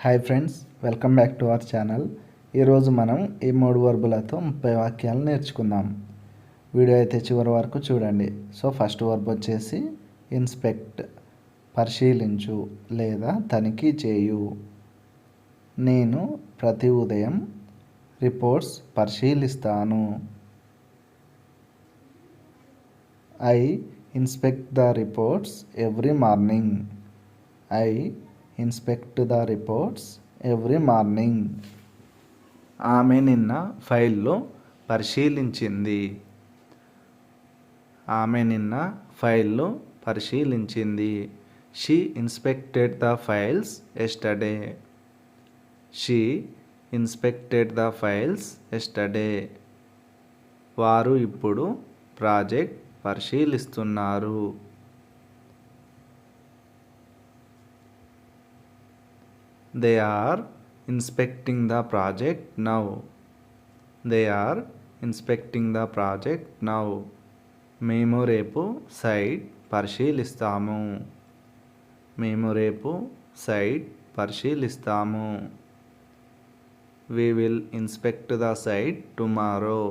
Hi friends, welcome back to our channel. ఈరోజు మనం ఈ 3 వర్బులతో 30 వాక్యాలు నేర్చుకుందాం. వీడియో అయితే చివరి వరకు చూడండి. సో ఫస్ట్ వర్బ్ వచ్చేసి ఇన్స్పెక్ట్, పరిశీలించు లేదా తనిఖీ చేయు. నేను ప్రతి ఉదయం రిపోర్ట్స్ పరిశీలిస్తాను. I inspect the reports every morning. I inspect the reports every morning. ఆమె నిన్న ఫైల్లో పరిశీలించింది. ఆమె నిన్న ఫైల్లో పరిశీలించింది. She inspected the files yesterday. She inspected the files yesterday. వారు ఇప్పుడు ప్రాజెక్ట్ పరిశీలిస్తున్నారు. They are inspecting the project now. They are inspecting the project now. మేము రేపు సైట్ పరిశీలిస్తాము. మేము రేపు సైట్ పరిశీలిస్తాము. We will inspect the site tomorrow.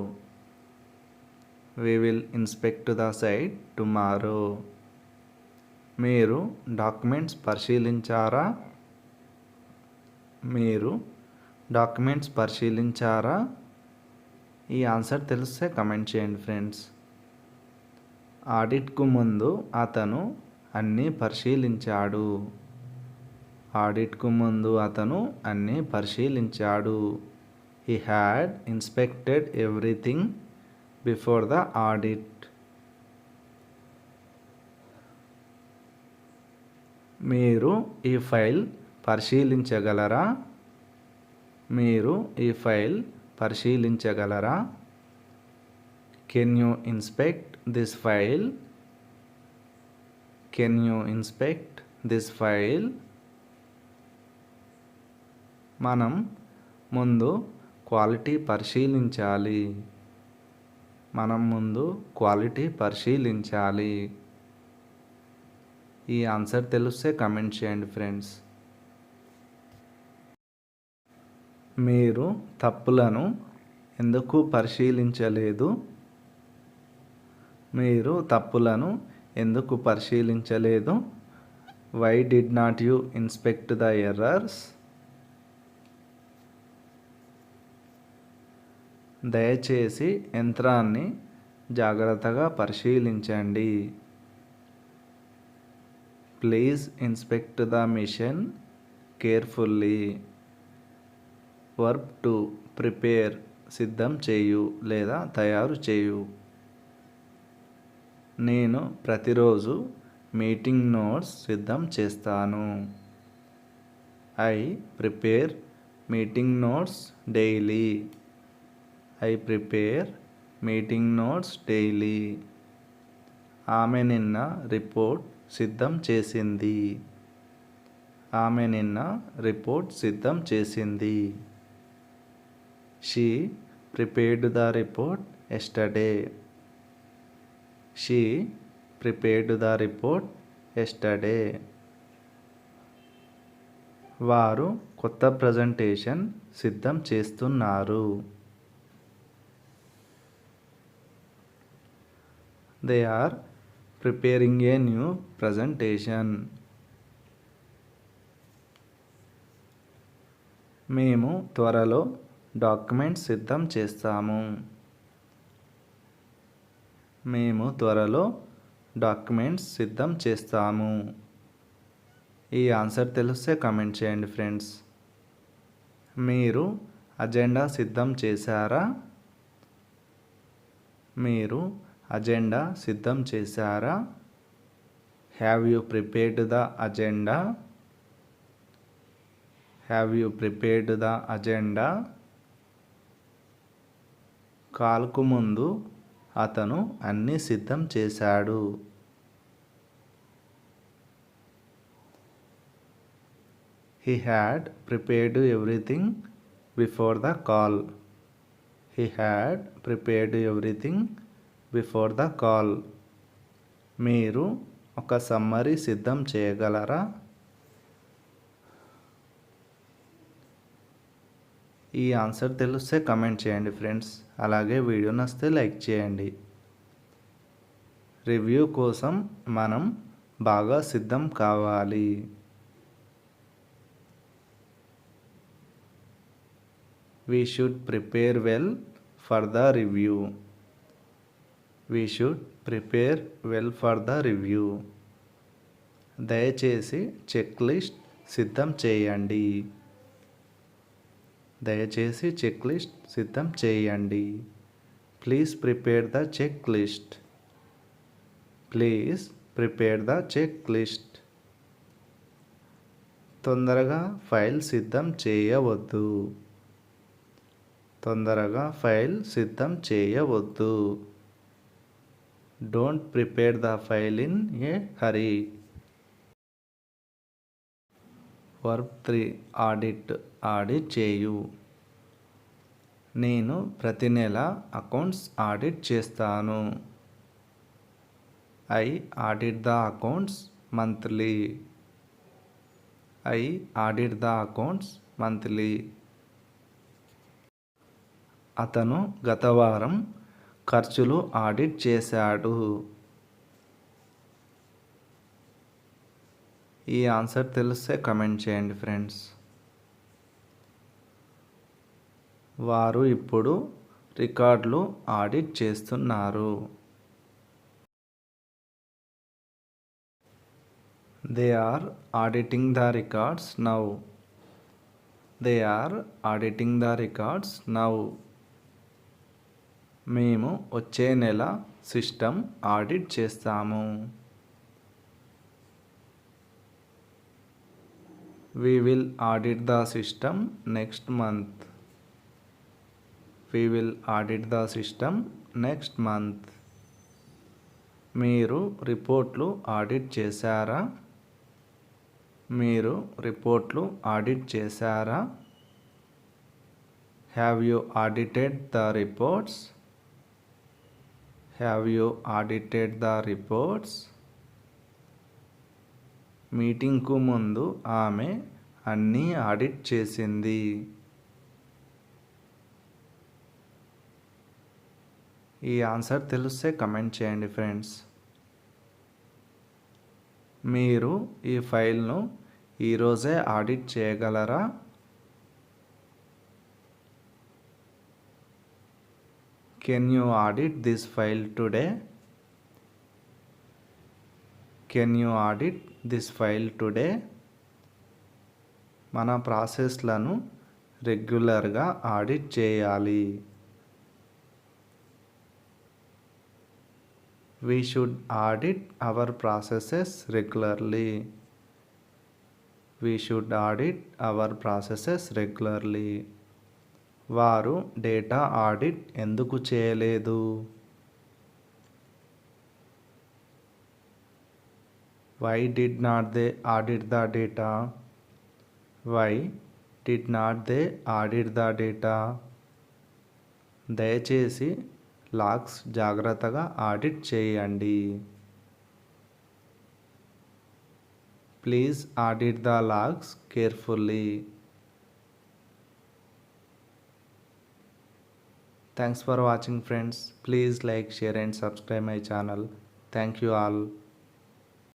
We will inspect the site tomorrow. మీరు డాక్యుమెంట్స్ పరిశీలించారా? మీరు డాక్యుమెంట్స్ పరిశీలించారా? ఈ ఆన్సర్ తెలిస్తే కమెంట్ చేయండి ఫ్రెండ్స్. ఆడిట్కు ముందు అతను అన్నీ పరిశీలించాడు. ఆడిట్కు ముందు అతను అన్నీ పరిశీలించాడు. He had inspected everything before the audit. మీరు ఈ ఫైల్ పరిశీలించగలరా? మీరు ఈ ఫైల్ పరిశీలించగలరా? Can you inspect this file? Can you inspect this file? మనం ముందు క్వాలిటీ పరిశీలించాలి. మనం ముందు క్వాలిటీ పరిశీలించాలి. ఈ ఆన్సర్ తెలిస్తే కమెంట్ చేయండి ఫ్రెండ్స్. మీరు తప్పులను ఎందుకు పరిశీలించలేదు? మీరు తప్పులను ఎందుకు పరిశీలించలేదు? Why did not you inspect the errors? దయచేసి యంత్రాన్ని జాగ్రత్తగా పరిశీలించండి. Please inspect the machine carefully. Verb to prepare, సిద్ధం చేయు లేదా తయారు చేయు. నేను ప్రతిరోజు మీటింగ్ నోట్స్ సిద్ధం చేస్తాను. I prepare meeting notes daily. I prepare meeting notes daily. ఆమె నిన్న రిపోర్ట్ సిద్ధం చేసింది. ఆమె నిన్న రిపోర్ట్ సిద్ధం చేసింది. She prepared the report yesterday. She prepared the report yesterday. వారు కొత్త ప్రజెంటేషన్ సిద్ధం చేస్తున్నారు. They are preparing a new presentation. మేము త్వరలో డాక్యుమెంట్స్ సిద్ధం చేస్తాము. మేము త్వరలో డాక్యుమెంట్స్ సిద్ధం చేస్తాము. ఈ ఆన్సర్ తెలిస్తే కమెంట్ చేయండి ఫ్రెండ్స్. మీరు అజెండా సిద్ధం చేశారా? మీరు అజెండా సిద్ధం చేశారా? Have you prepared the agenda? Have you prepared the agenda? కాల్కు ముందు అతను అన్నీ సిద్ధం చేశాడు. He had prepared everything before the call. He had prepared everything before the call. మీరు ఒక సమ్మరీ సిద్ధం చేయగలరా? ఈ ఆన్సర్ తెలిస్తే కమెంట్ చేయండి ఫ్రెండ్స్. అలాగే వీడియో నచ్చితే లైక్ చేయండి. రివ్యూ కోసం మనం బాగా సిద్ధం కావాలి. We should prepare well for the review. We should prepare well for the review. దయచేసి చెక్ లిస్ట్ సిద్ధం చేయండి. దయచేసి చెక్ లిస్ట్ సిద్ధం చేయండి. Please prepare the checklist. Please prepare the checklist. తొందరగా ఫైల్ సిద్ధం చేయవద్దు. తొందరగా ఫైల్ సిద్ధం చేయవద్దు. Don't prepare the file in a hurry. Verb 3 audit చేయు. నేను ప్రతి నెల అకౌంట్స్ ఆడిట్ చేస్తాను. I audit the accounts monthly. I audit the accounts monthly. అతను గత వారం ఖర్చులు ఆడిట్ చేశాడు. ఈ ఆన్సర్ తెలిస్తే కమెంట్ చేయండి ఫ్రెండ్స్. వారు ఇప్పుడు రికార్డులు ఆడిట్ చేస్తున్నారు. They are auditing the records now. They are auditing the records now. మేము వచ్చే నెల సిస్టమ్ ఆడిట్ చేస్తాము. We will audit the system next month. We will audit the system next month. మీరు రిపోర్ట్లు ఆడిట్ చేశారా? మీరు రిపోర్ట్లు ఆడిట్ చేశారా? Have you audited the reports? Have you audited the reports? మీటింగ్కు ముందు ఆమె అన్నీ ఆడిట్ చేసింది. ఈ ఆన్సర్ తెలిస్తే కమెంట్ చేయండి ఫ్రెండ్స్. మీరు ఈ ఫైల్ను ఈరోజే ఆడిట్ చేయగలరా? Can you audit this file today? Can you audit this file today? మన ప్రాసెస్లను రెగ్యులర్గా ఆడిట్ చేయాలి. We should audit our processes regularly. We should audit our processes regularly. వారు డేటా ఆడిట్ ఎందుకు చేయలేదు? Why did not they audit the data? Why did not they audit the data? దయచేసి logs జాగ్రత్తగా audit చేయండి. Please audit the logs carefully. Thanks for watching friends. Please like, share and subscribe my channel. Thank you all.